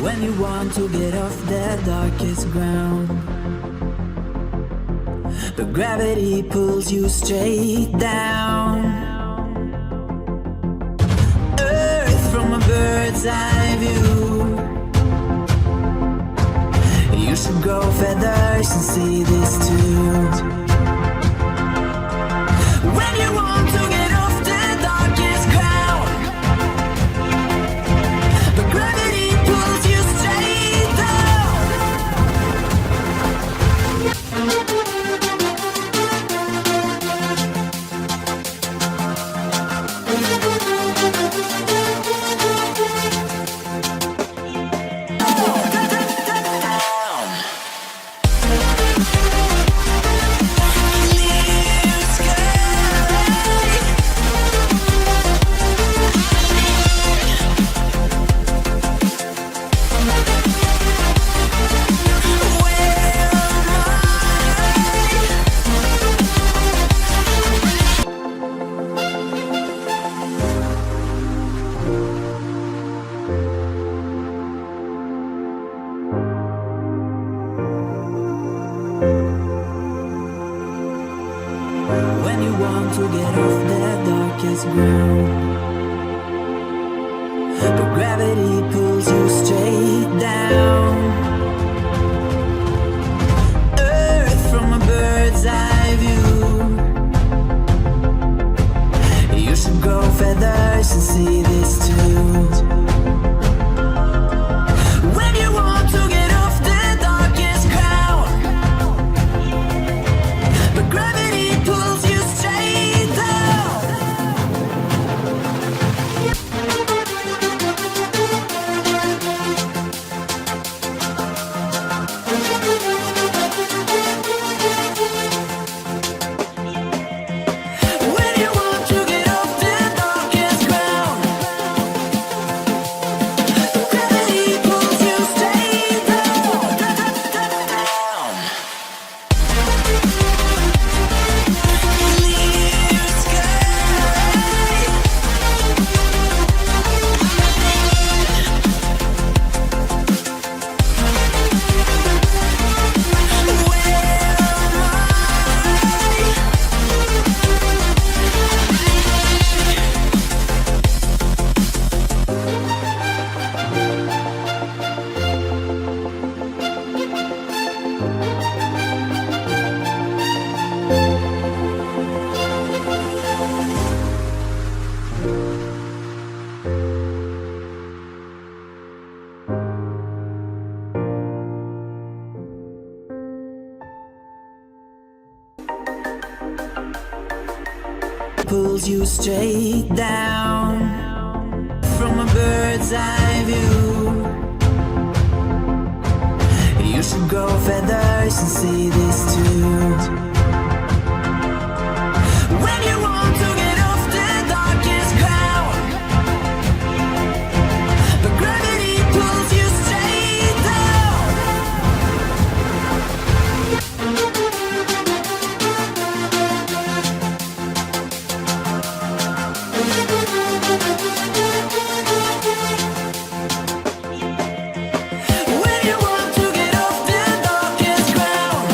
When you want to get off the darkest ground, but gravity pulls you straight down. Earth from a bird's eye view. You should grow feathers and see this too. When you want to get off the darkest ground, but gravity pulls you straight down. When you want to get off the darkest ground, but gravity pulls you straight down. Earth from a bird's eye view. You should grow feathers and see this too. When you want to get off the darkest ground, but gravity pulls you straight down. When you want to get off the darkest ground, gravity pulls you straight down. Clear sky. Pulls you straight down from a bird's eye view. You should grow feathers and see this too. When you want to get off the darkest ground, but gravity pulls you straight down. When you want to get off the darkest ground,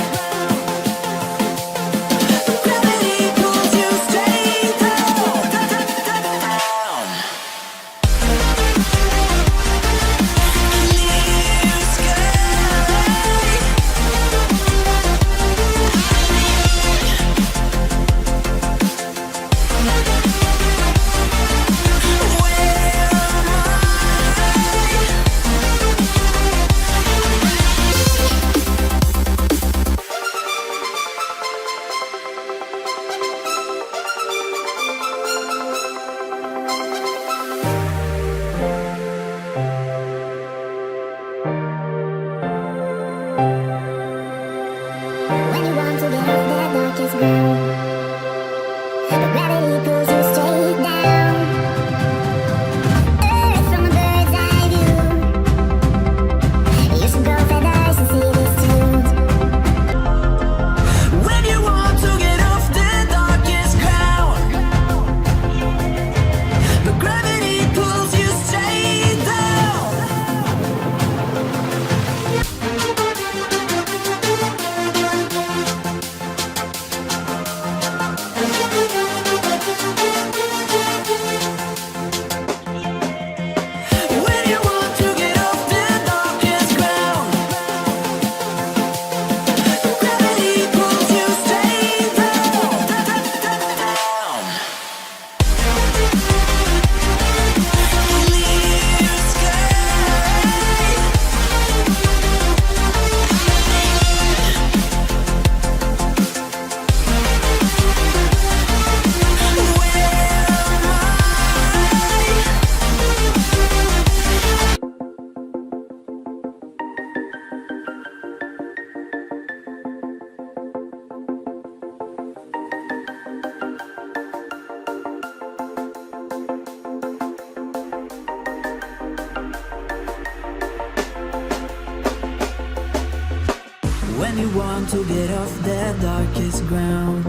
time to get off that darkest ground.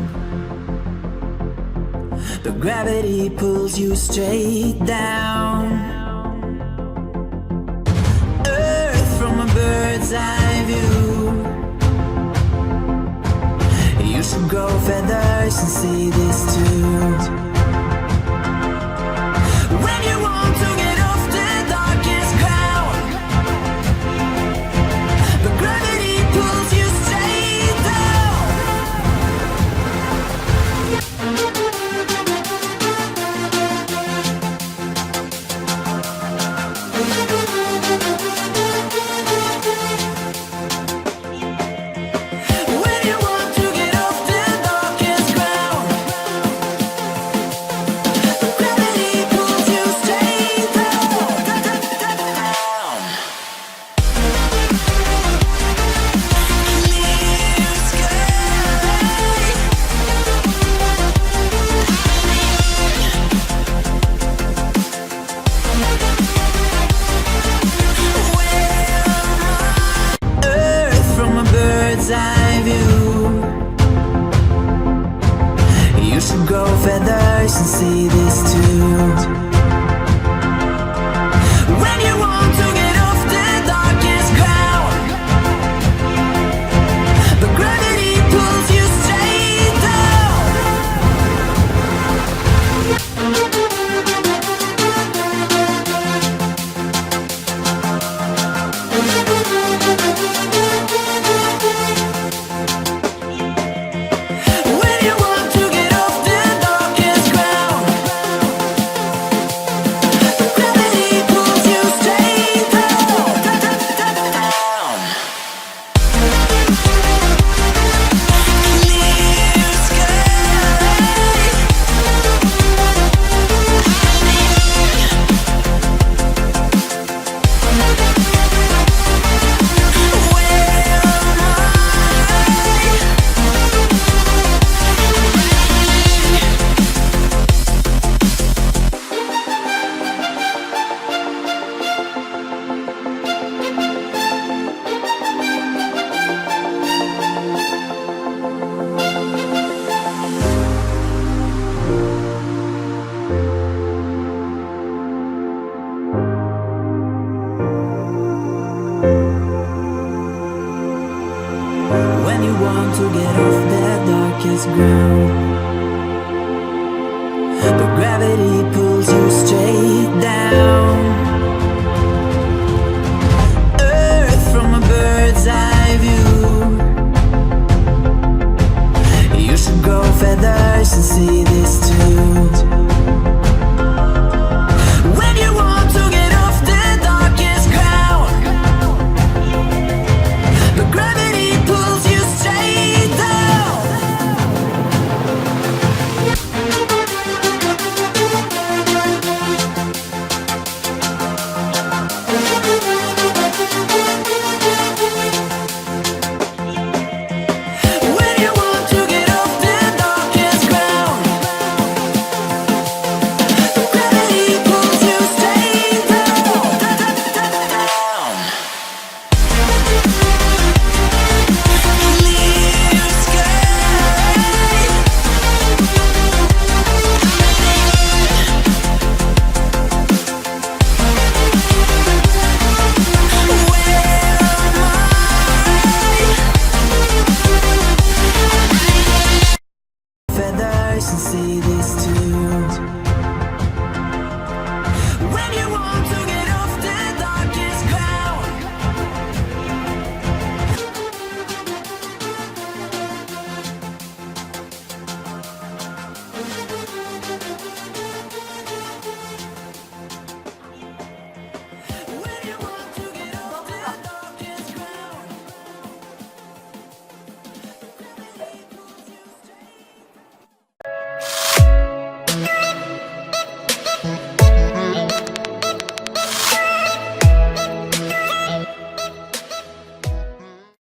But gravity pulls you straight down. Earth from a bird's eye view. You should grow feathers and see this too.